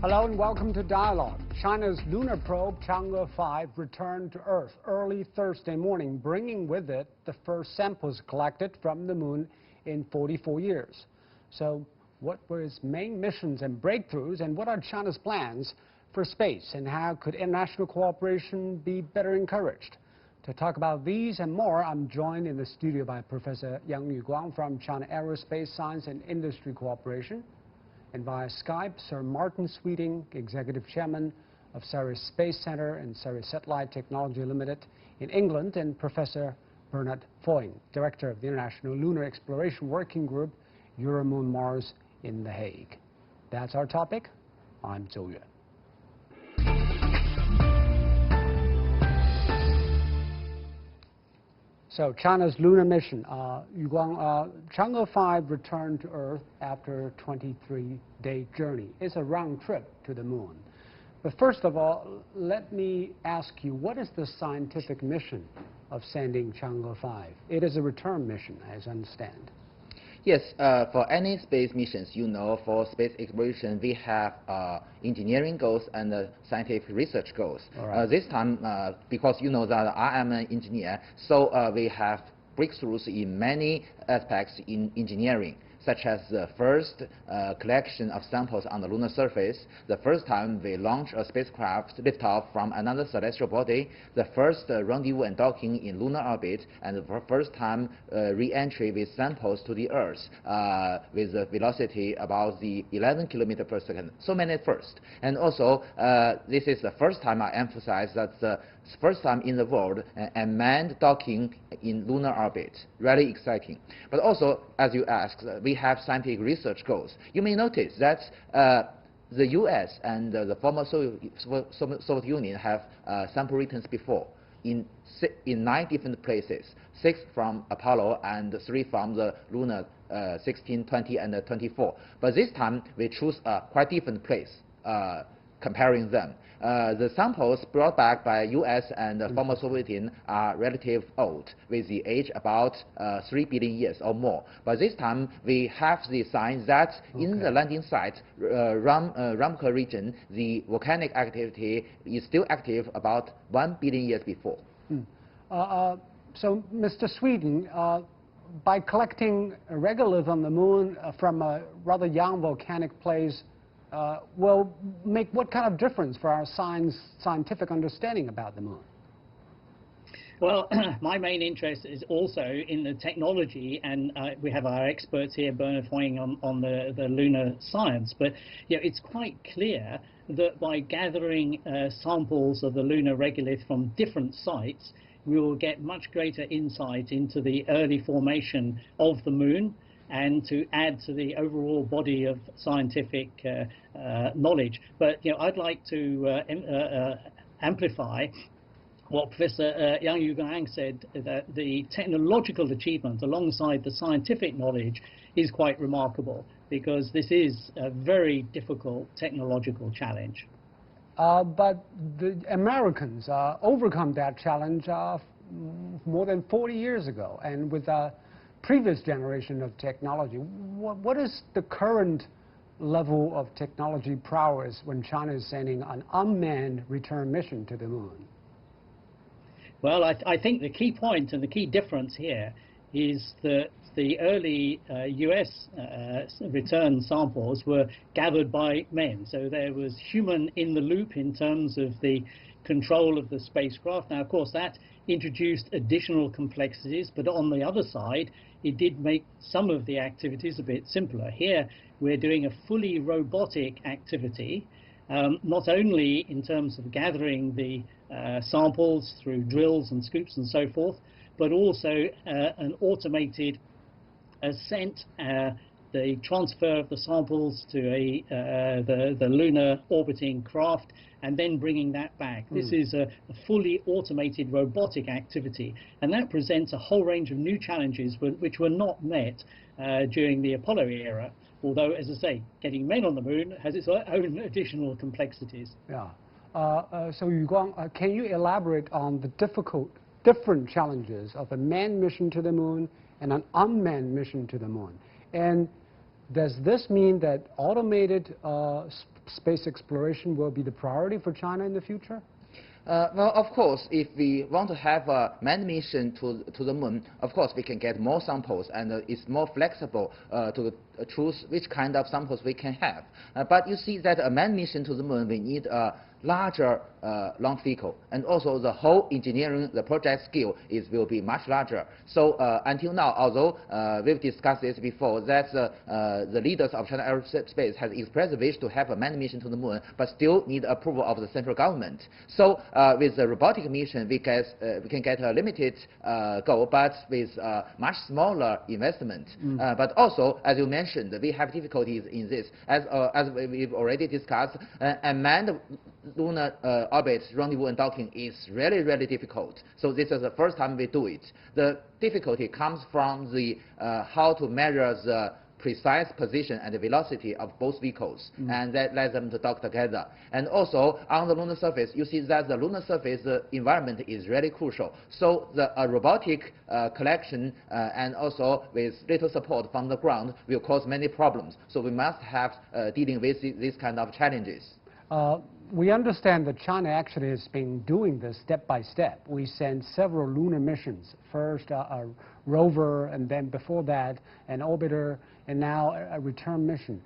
Hello and welcome to Dialogue. China's lunar probe Chang'e 5 returned to Earth early Thursday morning, bringing with it the first samples collected from the moon in 44 years. So what were its main missions and breakthroughs, and what are China's plans for space, and how could international cooperation be better encouraged? To talk about these and more, I'm joined in the studio by Professor Yang Yuguang from China Aerospace Science and Industry Cooperation, and via Skype, Sir Martin Sweeting, Executive Chairman of Ceres Space Center and Ceres Satellite Technology Limited in England, and Professor Bernard Foying, Director of the International Lunar Exploration Working Group, Euromoon Mars in The Hague. That's our topic. I'm Zhou Yue. So China's lunar mission, Chang'e 5 returned to Earth after a 23-day journey. It's a round trip to the moon. But first of all, let me ask you, what is the scientific mission of sending Chang'e 5? It is a return mission, as I understand. Yes, for any space missions, for space exploration, we have engineering goals and scientific research goals. Right. This time, because that I am an engineer, so we have breakthroughs in many aspects in engineering, such as the first collection of samples on the lunar surface, the first time we launch a spacecraft liftoff from another celestial body, the first rendezvous and docking in lunar orbit, and the first time re-entry with samples to the Earth with a velocity about the 11 kilometers per second. So many firsts. And also, this is the first time I emphasize that the first time in the world a manned docking in lunar orbit. Really exciting. But also, as you asked, we have scientific research goals. You may notice that the US and the former Soviet Union have sample returns before in 9 different places, 6 from Apollo and 3 from the lunar 16, 20, and 24. But this time we choose a quite different place. Comparing them. The samples brought back by US and former Soviet Union are relatively old, with the age about 3 billion years or more. But this time, we have the signs that in the landing site, Ramkha region, the volcanic activity is still active about 1 billion years before. So, Mr. Sweden, by collecting regolith on the moon from a rather young volcanic place, will make what kind of difference for our scientific understanding about the moon? Well, my main interest is also in the technology, and we have our experts here, Bernard Foying, on the lunar science. But it's quite clear that by gathering samples of the lunar regolith from different sites, we will get much greater insight into the early formation of the moon, and to add to the overall body of scientific knowledge. But I'd like to amplify what Professor Yang Yuguang said, that the technological achievement alongside the scientific knowledge is quite remarkable, because this is a very difficult technological challenge. But the Americans overcome that challenge more than 40 years ago, and with previous generation of technology. What is the current level of technology prowess when China is sending an unmanned return mission to the moon? Well, I think the key point and the key difference here is that the early US return samples were gathered by men. So there was human in the loop in terms of the control of the spacecraft. Now, of course, that introduced additional complexities, but on the other side, it did make some of the activities a bit simpler. Here, we're doing a fully robotic activity, not only in terms of gathering the samples through drills and scoops and so forth, but also an automated ascent, the transfer of the samples to the lunar orbiting craft, and then bringing that back. This is a fully automated robotic activity, and that presents a whole range of new challenges which were not met during the Apollo era, although, as I say, getting men on the moon has its own additional complexities. Yeah. So Yuguang, can you elaborate on the different challenges of a manned mission to the moon and an unmanned mission to the moon? And Does this mean that automated space exploration will be the priority for China in the future? Well, of course, if we want to have a manned mission to the moon, of course we can get more samples, and it's more flexible to choose which kind of samples we can have. But you see that a manned mission to the moon, we need a larger launch vehicle, and also the whole engineering, the project scale will be much larger. So until now, although we've discussed this before, that the leaders of China Aerospace has expressed the wish to have a manned mission to the moon, but still need approval of the central government. So with the robotic mission, we can get a limited goal, but with much smaller investment. But also, as you mentioned, we have difficulties in this. As we've already discussed, unmanned lunar orbit rendezvous and docking is really, really difficult. So this is the first time we do it. The difficulty comes from the how to measure the precise position and the velocity of both vehicles, and that lets them to dock together. And also on the lunar surface, you see that the lunar surface environment is really crucial. So the robotic collection and also with little support from the ground will cause many problems. So we must have dealing with these kind of challenges. We understand that China actually has been doing this step by step. We sent several lunar missions, first a rover, and then before that an orbiter, and now a return mission.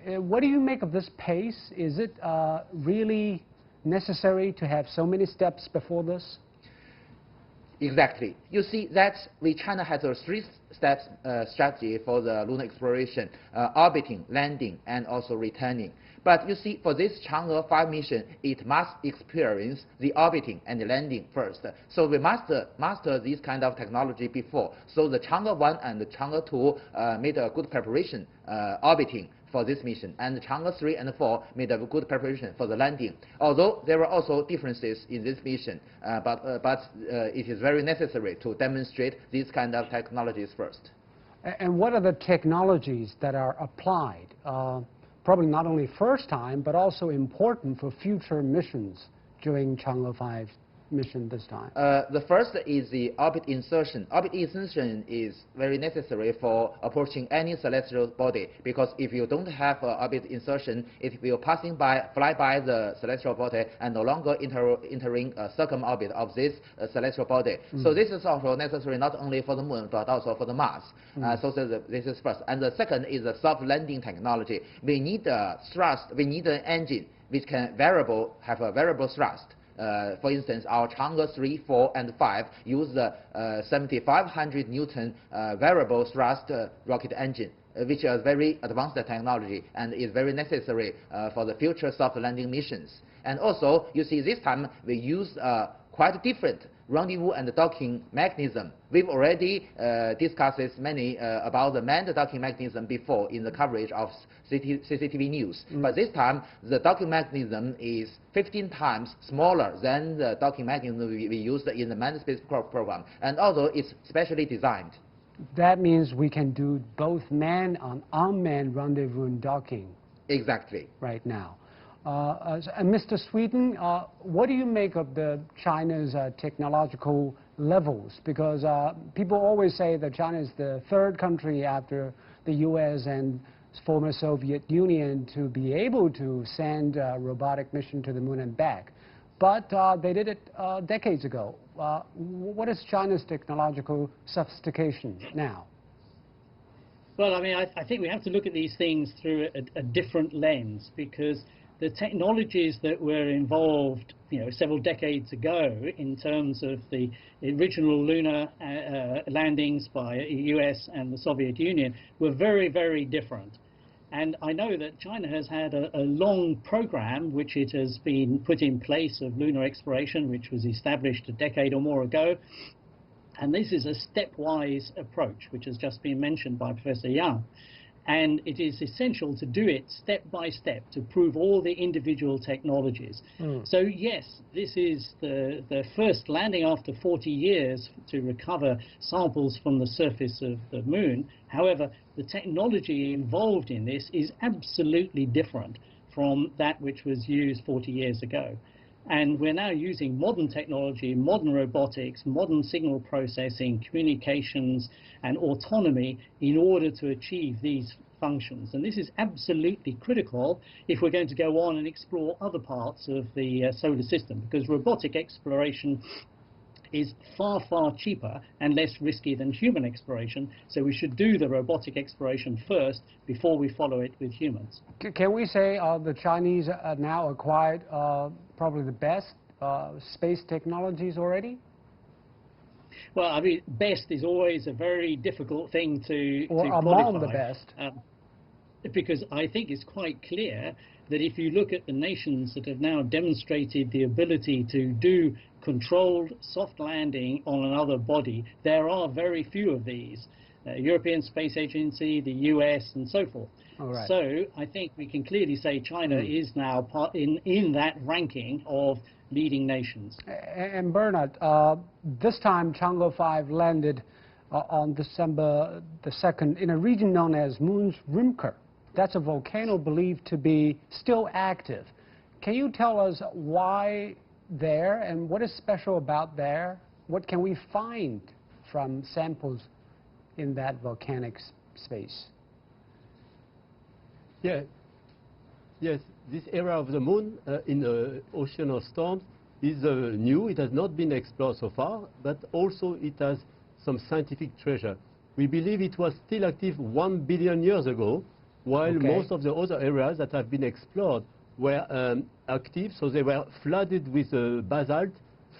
What do you make of this pace? Is it really necessary to have so many steps before this? Exactly. You see that China has a three-step strategy for the lunar exploration: orbiting, landing, and also returning. But you see, for this Chang'e 5 mission, it must experience the orbiting and the landing first. So we must master this kind of technology before. So the Chang'e 1 and the Chang'e 2 made a good preparation orbiting for this mission, and Chang'e 3 and 4 made a good preparation for the landing. Although there are also differences in this mission, but it is very necessary to demonstrate these kind of technologies first. And what are the technologies that are applied? Probably not only first time, but also important for future missions during Chang'e 5 mission this time? The first is the orbit insertion. Orbit insertion is very necessary for approaching any celestial body, because if you don't have orbit insertion, it will fly by the celestial body and no longer entering a circumorbit of this celestial body. So this is also necessary not only for the moon, but also for the Mars. So this is first. And the second is the soft landing technology. We need thrust. We need an engine which can have a variable thrust. For instance, our Chang'e 3, 4, and 5 use the 7,500 Newton variable thrust rocket engine, which is very advanced technology and is very necessary for the future soft landing missions. And also, you see, this time we use quite different rendezvous and docking mechanism. We've already discussed many about the manned docking mechanism before in the coverage of CCTV News. But this time, the docking mechanism is 15 times smaller than the docking mechanism we used in the manned space program, and although it's specially designed. That means we can do both manned and unmanned rendezvous and docking. Exactly. Right now. And Mr. Sweden, what do you make of China's technological levels? Because people always say that China is the third country after the U.S. and former Soviet Union to be able to send a robotic mission to the moon and back. But they did it decades ago. What is China's technological sophistication now? Well, I mean, I think we have to look at these things through a different lens, because the technologies that were involved, several decades ago in terms of the original lunar landings by the US and the Soviet Union were very, very different. And I know that China has had a long program which it has been put in place of lunar exploration, which was established a decade or more ago. And this is a stepwise approach, which has just been mentioned by Professor Yang. And it is essential to do it step by step to prove all the individual technologies. So yes, this is the first landing after 40 years to recover samples from the surface of the moon. However, the technology involved in this is absolutely different from that which was used 40 years ago. And we're now using modern technology, modern robotics, modern signal processing, communications, and autonomy in order to achieve these functions. And this is absolutely critical if we're going to go on and explore other parts of the solar system, because robotic exploration is far, far cheaper and less risky than human exploration. So we should do the robotic exploration first before we follow it with humans. Can we say the Chinese now acquired probably the best space technologies already? Well, I mean, best is always a very difficult thing to among qualify, the best. Because I think it's quite clear that if you look at the nations that have now demonstrated the ability to do controlled soft landing on another body, there are very few of these. European Space Agency, the US, and so forth. Right. So I think we can clearly say China is now in that ranking of leading nations. And Bernard, this time Chang'e 5 landed on December the 2nd in a region known as Moon's Rimker. That's a volcano believed to be still active. Can you tell us why there and what is special about there? What can we find from samples in that volcanic space? Yeah. Yes, this area of the moon in the ocean of storms is new. It has not been explored so far, but also it has some scientific treasure. We believe it was still active 1 billion years ago, while most of the other areas that have been explored were active, so they were flooded with basalt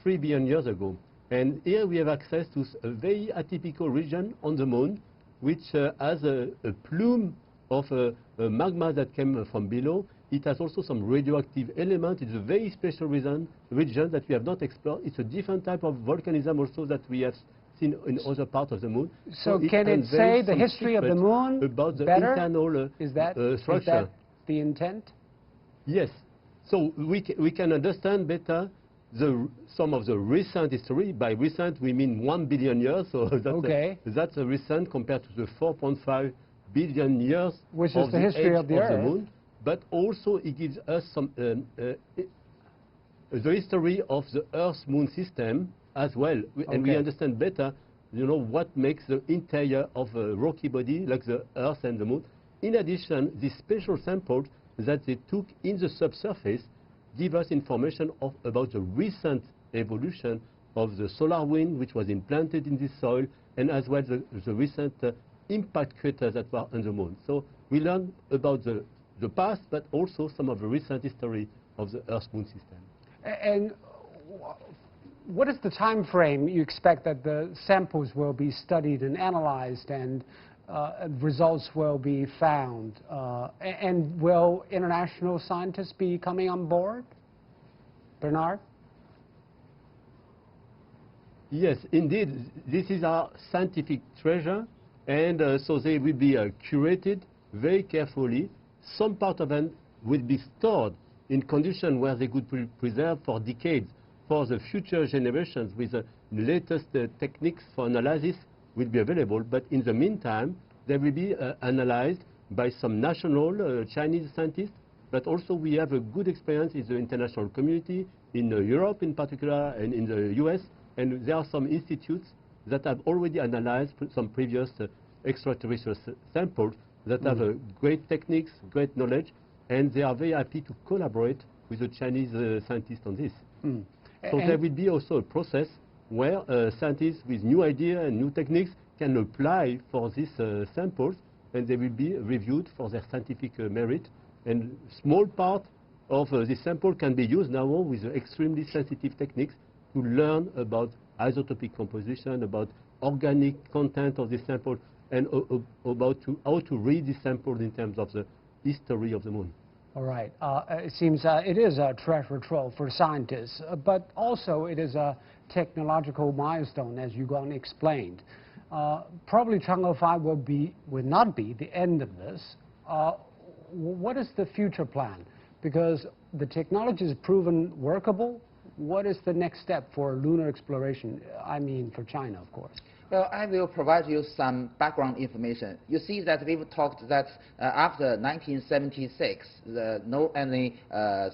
3 billion years ago. And here we have access to a very atypical region on the moon, which has a plume of magma that came from below. It has also some radioactive element. It's a very special region that we have not explored. It's a different type of volcanism also that we have seen in other parts of the moon. So can it say the history of the moon about the better? internal structure? Is that the intent? Yes. So we can understand better some of the recent history. By recent, we mean 1 billion years. So that's a recent compared to the 4.5 billion years, which is the history of the Earth. Moon. But also it gives us some the history of the Earth-Moon system as well, and we understand better, what makes the interior of a rocky body like the Earth and the Moon. In addition, these special samples that they took in the subsurface give us information about the recent evolution of the solar wind which was implanted in this soil, and as well the recent impact craters that were on the Moon. So we learn about the past, but also some of the recent history of the Earth-Moon system. And what is the time frame you expect that the samples will be studied and analyzed and results will be found? And will international scientists be coming on board? Bernard? Yes, indeed. This is our scientific treasure, and so they will be curated very carefully. Some part of them will be stored in conditions where they could be preserved for decades for the future generations with the latest techniques for analysis will be available. But in the meantime, they will be analyzed by some national Chinese scientists, but also we have a good experience in the international community, in Europe in particular, and in the US, and there are some institutes that have already analyzed some previous extraterrestrial samples that have great techniques, great knowledge, and they are very happy to collaborate with the Chinese scientists on this. So there will be also a process where scientists with new ideas and new techniques can apply for these samples, and they will be reviewed for their scientific merit. And small part of this sample can be used now with extremely sensitive techniques to learn about isotopic composition, about organic content of the sample, and about how to read the sample in terms of the history of the Moon. All right. It seems it is a treasure trove for scientists, but also it is a technological milestone, as you explained. Probably Chang'e 5 will not be the end of this. What is the future plan? Because the technology is proven workable. What is the next step for lunar exploration? I mean, for China, of course. Well, I will provide you some background information. You see that we've talked that after 1976, no any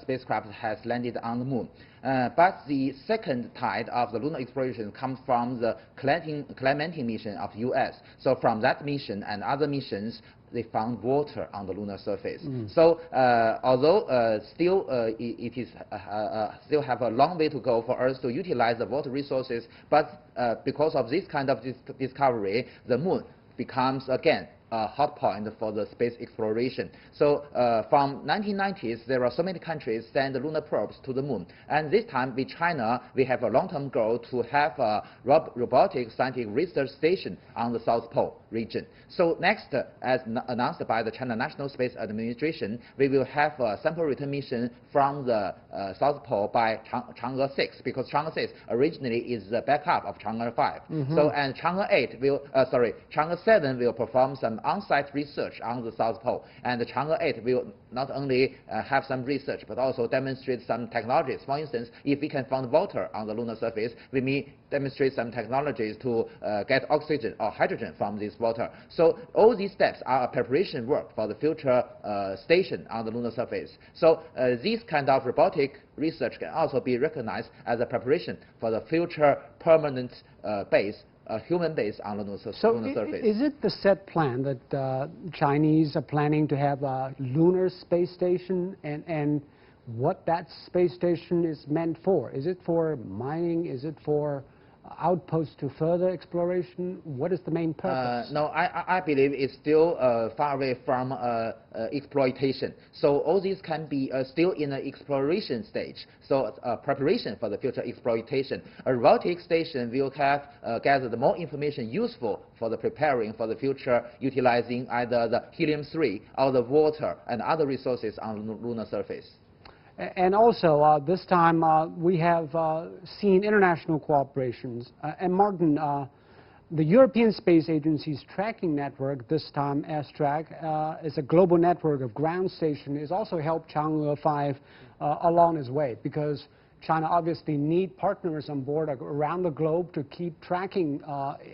spacecraft has landed on the Moon. But the second tide of the lunar exploration comes from the Clementine mission of US. So from that mission and other missions, they found water on the lunar surface. So although still it is still have a long way to go for us to utilize the water resources, but because of this kind of discovery, the moon becomes again a hot point for the space exploration. So from 1990s, there are so many countries send lunar probes to the moon. And this time with China, we have a long-term goal to have a robotic scientific research station on the South Pole region. So next, as announced by the China National Space Administration, we will have a sample return mission from the South Pole by Chang'e 6, because Chang'e 6 originally is the backup of Chang'e 5. So, and Chang'e 7 will perform some on-site research on the South Pole, and the Chang'e 8 will not only have some research, but also demonstrate some technologies. For instance, if we can find water on the lunar surface, we may demonstrate some technologies to get oxygen or hydrogen from this water. So all these steps are a preparation work for the future station on the lunar surface. So this kind of robotic research can also be recognized as a preparation for the future permanent base, human base on the lunar surface. Is it the set plan that Chinese are planning to have a lunar space station, and what that space station is meant for? Is it for mining? Is it for outposts to further exploration? What is the main purpose? No, I believe it's still far away from exploitation. So all these can be still in the exploration stage. So preparation for the future exploitation. A robotic station will have gathered more information useful for the preparing for the future, utilizing either the helium-3 or the water and other resources on the lunar surface. And also, this time we have seen international cooperations. And Martin, the European Space Agency's tracking network, this time S-Track, is a global network of ground stations, has also helped Chang'e 5 along its way, because China obviously needs partners on board around the globe to keep tracking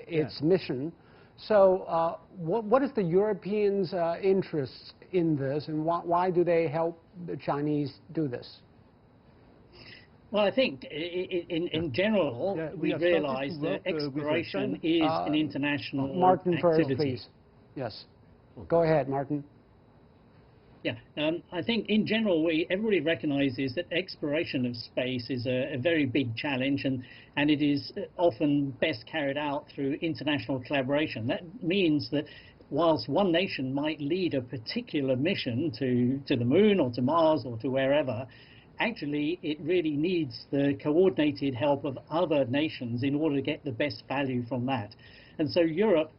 its mission. So what is the Europeans' interest in this, and why do they help the Chinese do this? Well, I think in general, we realize that exploration is an international Martin activity. First, please. Yes. Go ahead, Martin. Yeah, I think in general, everybody recognizes that exploration of space is a very big challenge, and it is often best carried out through international collaboration. That means that whilst one nation might lead a particular mission to the moon or to Mars or to wherever, actually it really needs the coordinated help of other nations in order to get the best value from that. And so Europe,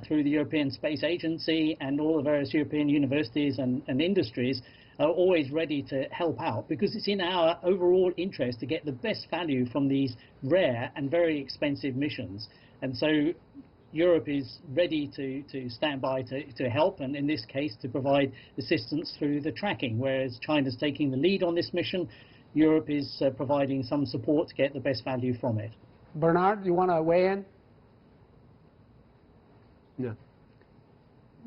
through the European Space Agency and all the various European universities and industries, are always ready to help out, because it's in our overall interest to get the best value from these rare and very expensive missions. And so Europe is ready to stand by to help, and in this case to provide assistance through the tracking, whereas China's taking the lead on this mission. Europe is providing some support to get the best value from it. Bernard, you want to weigh in? Yeah.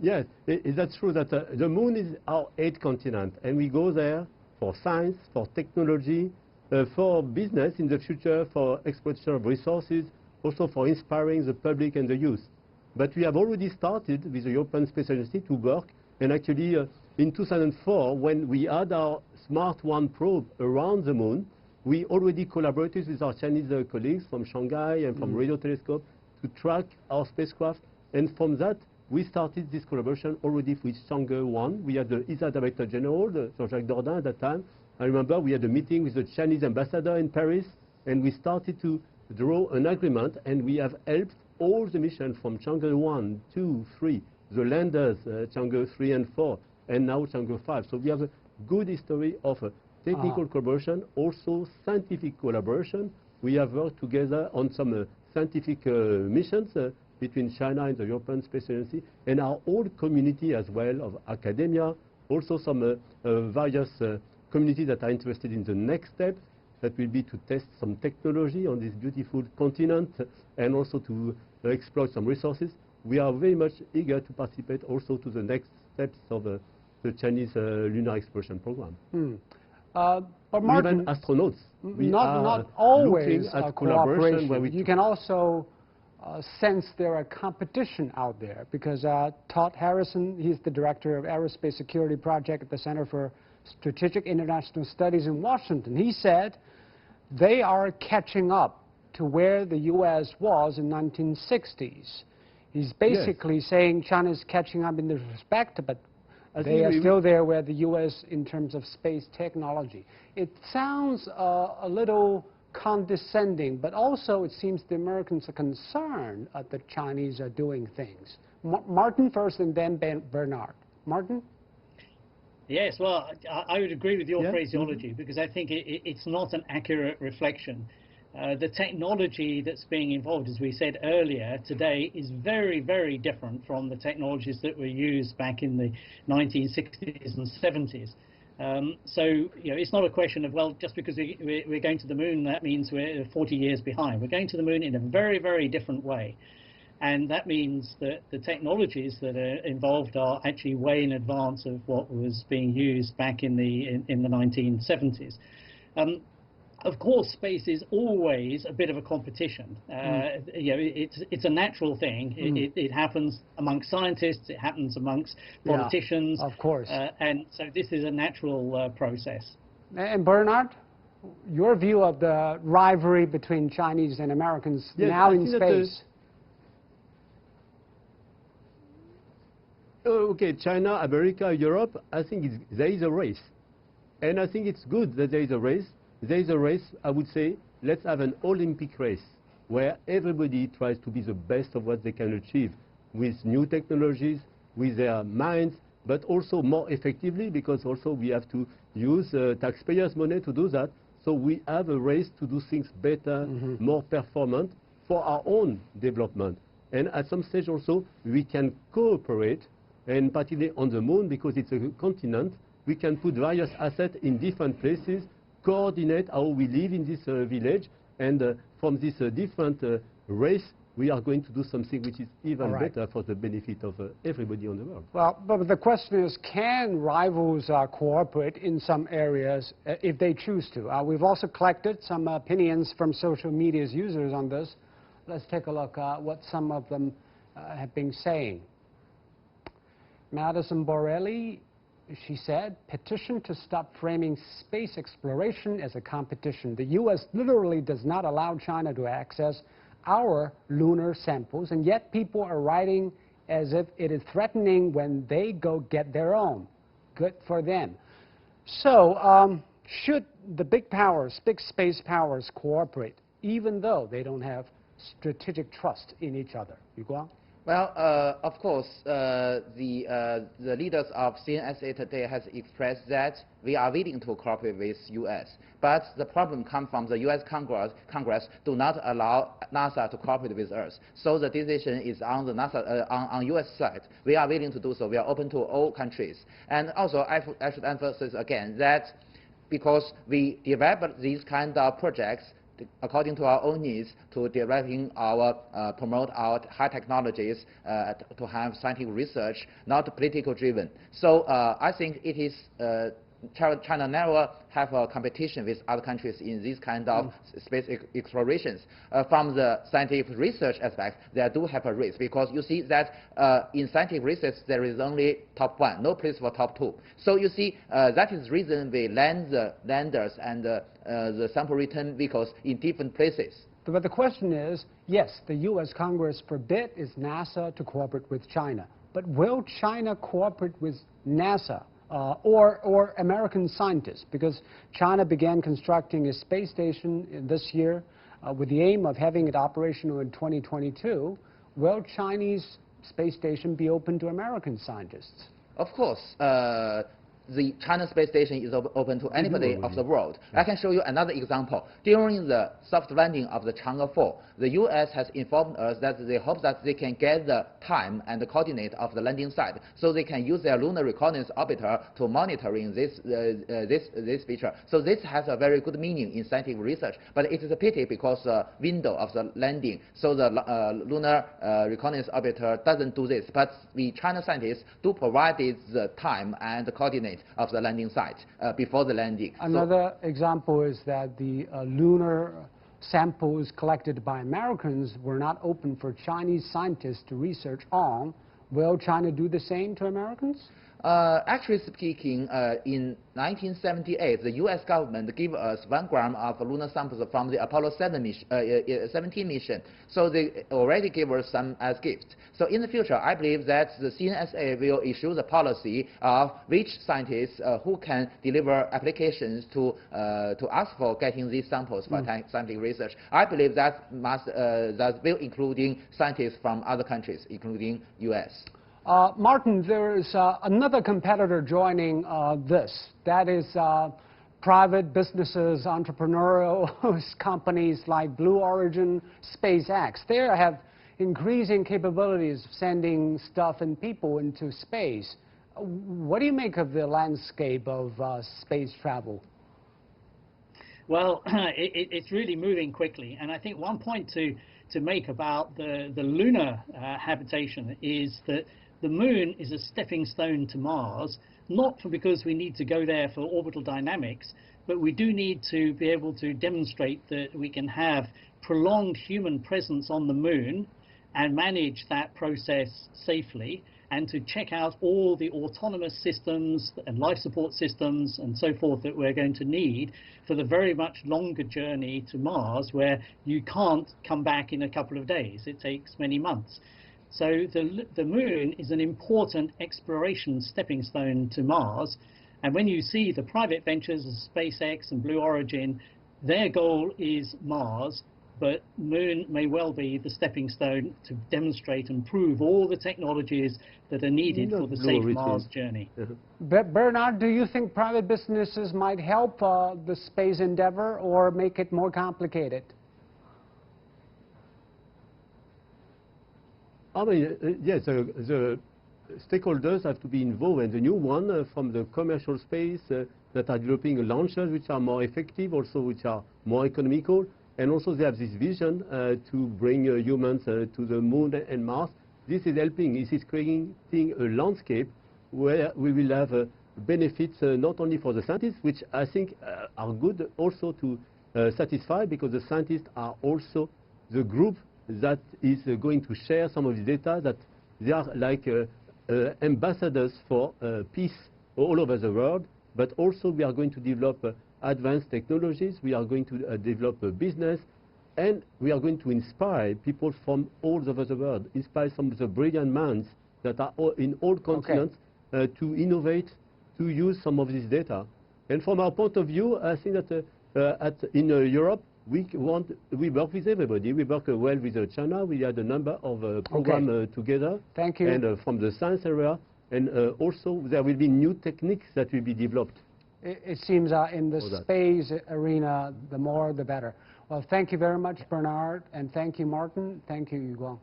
Yes, that's true that the moon is our 8th continent, and we go there for science, for technology, for business in the future, for exploitation of resources, also for inspiring the public and the youth. But we have already started with the European Space Agency to work, and actually in 2004, when we had our Smart 1 probe around the moon, we already collaborated with our Chinese colleagues from Shanghai and from Radio Telescope to track our spacecraft. And from that, we started this collaboration already with Chang'e 1. We had the ESA Director General, Jean-Jacques Dordain, at that time. I remember we had a meeting with the Chinese ambassador in Paris, and we started to draw an agreement, and we have helped all the missions from Chang'e 1, 2, 3, the landers, Chang'e 3 and 4, and now Chang'e 5. So we have a good history of technical collaboration, also scientific collaboration. We have worked together on some scientific missions between China and the European Space Agency, and our old community as well of academia, also some various communities that are interested in the next step, that will be to test some technology on this beautiful continent and also to exploit some resources. We are very much eager to participate also to the next steps of the Chinese lunar exploration program. But Martin, even astronauts. not always at collaboration. where You can also sense there a competition out there? Because Todd Harrison, he's the director of Aerospace Security Project at the Center for Strategic International Studies in Washington. He said they are catching up to where the U.S. was in 1960s. He's basically saying China's catching up in this respect, but they are still there where the U.S. in terms of space technology. It sounds a little condescending, but also it seems the Americans are concerned that the Chinese are doing things. Martin first and then Bernard. Martin? Yes, well, I would agree with your phraseology because I think it's not an accurate reflection. The technology that's being involved, as we said earlier today, is very, very different from the technologies that were used back in the 1960s and 70s. So, you know, it's not a question of, well, just because we're going to the moon, that means we're 40 years behind. We're going to the moon in a very, very different way. And that means that the technologies that are involved are actually way in advance of what was being used back in the 1970s. Of course, space is always a bit of a competition. You know, it's a natural thing. It happens amongst scientists. It happens amongst politicians. Of course. And so this is a natural process. And Bernard, your view of the rivalry between Chinese and Americans now in space? Okay, China, America, Europe, I think there is a race. And I think it's good that there is a race. There is a race, I would say, let's have an Olympic race where everybody tries to be the best of what they can achieve with new technologies, with their minds, but also more effectively, because also we have to use taxpayers' money to do that. So we have a race to do things better, more performant for our own development. And at some stage also, we can cooperate, and particularly on the moon, because it's a continent, we can put various assets in different places, coordinate how we live in this village, and from this different race, we are going to do something which is even better for the benefit of everybody on the world. Well, but the question is, can rivals cooperate in some areas if they choose to? We've also collected some opinions from social media's users on this. Let's take a look at what some of them have been saying. Madison Borelli, she said, petition to stop framing space exploration as a competition. The U.S. literally does not allow China to access our lunar samples, and yet people are writing as if it is threatening when they go get their own. Good for them. So, should the big powers, big space powers, cooperate, even though they don't have strategic trust in each other? Yu Guang? Well, of course, the leaders of CNSA today has expressed that we are willing to cooperate with U.S. But the problem comes from the U.S. Congress do not allow NASA to cooperate with us. So the decision is on the NASA, on U.S. side. We are willing to do so. We are open to all countries. And also, I should emphasize again that because we develop these kind of projects according to our own needs, to developing our, promote our high technologies, to have scientific research, not political driven. So I think it is, China never have a competition with other countries in these kind of space explorations. From the scientific research aspect, they do have a race, because you see that in scientific research there is only top one, no place for top two. So you see that is the reason we land the landers and the sample return vehicles in different places. But the question is, yes, the U.S. Congress forbid NASA to cooperate with China, but will China cooperate with NASA? Or American scientists, because China began constructing a space station this year with the aim of having it operational in 2022. Will Chinese space station be open to American scientists? Of course. The China space station is open to anybody of the world. I can show you another example. During the soft landing of the Chang'e 4, the U.S. has informed us that they hope that they can get the time and the coordinate of the landing site, so they can use their lunar reconnaissance orbiter to monitoring this feature. So this has a very good meaning in scientific research. But it is a pity because the window of the landing, so the lunar reconnaissance orbiter doesn't do this. But the China scientists do provide the time and the coordinate of the landing site before the landing. Another example is that the lunar samples collected by Americans were not open for Chinese scientists to research on. Will China do the same to Americans? Actually speaking, in 1978, the U.S. government gave us 1 gram of lunar samples from the Apollo 17 mission. So they already gave us some as gift. So in the future, I believe that the CNSA will issue the policy of which scientists who can deliver applications to ask for getting these samples for scientific research. I believe that will including scientists from other countries, including U.S. Martin, there is another competitor joining this. That is private businesses, entrepreneurial companies like Blue Origin, SpaceX. They have increasing capabilities of sending stuff and people into space. What do you make of the landscape of space travel? Well, it's really moving quickly, and I think one point to make about the lunar habitation is that the moon is a stepping stone to Mars, not because we need to go there for orbital dynamics, but we do need to be able to demonstrate that we can have prolonged human presence on the moon and manage that process safely, and to check out all the autonomous systems and life support systems and so forth that we're going to need for the very much longer journey to Mars, where you can't come back in a couple of days. It takes many months. So the moon is an important exploration stepping stone to Mars. And when you see the private ventures of SpaceX and Blue Origin, their goal is Mars, but moon may well be the stepping stone to demonstrate and prove all the technologies that are needed for the safe Mars journey. Bernard, do you think private businesses might help the space endeavor or make it more complicated? I mean, yes, the stakeholders have to be involved, and the new one from the commercial space that are developing launchers which are more effective, also which are more economical, and also they have this vision to bring humans to the moon and Mars. This is helping. This is creating a landscape where we will have benefits not only for the scientists, which I think are good also to satisfy, because the scientists are also the group that is going to share some of the data, that they are like ambassadors for peace all over the world. But also we are going to develop advanced technologies, we are going to develop a business, and we are going to inspire people from all over the world, inspire some of the brilliant minds that are in all continents to innovate, to use some of this data. And from our point of view, I think that in Europe, we work with everybody. We work well with China. We had a number of programs together. Thank you. And from the science area, and also there will be new techniques that will be developed. It seems in the space arena, the more the better. Well, thank you very much, Bernard, and thank you, Martin. Thank you, Yuguang.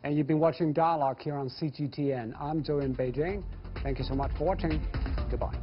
And you've been watching Dialogue here on CGTN. I'm Joe in Beijing. Thank you so much for watching. Goodbye.